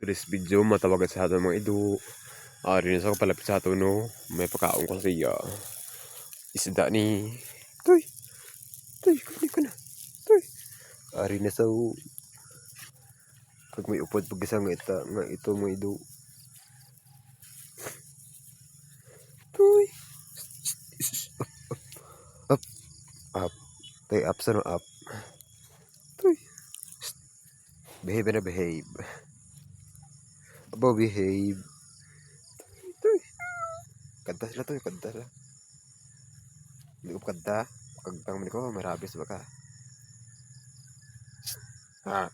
Today's video, matawagan sa ato mga ido. Rin sa kapalapit sa ato, no? May pagkaon ko siya. Isda ni... Toy! Toy! Kunin ko na! Toy! Rin na sa... Pag may upod, pag isa nga ito mga ido. Toy! Up! Up! Toy, up sa no up. Toy! Behave na behave. Aba, behave. Toy! Kanta sila to, kanta sila. Hindi ko kanta. Pagkagtang mo ko, marabis ba ka? Ha?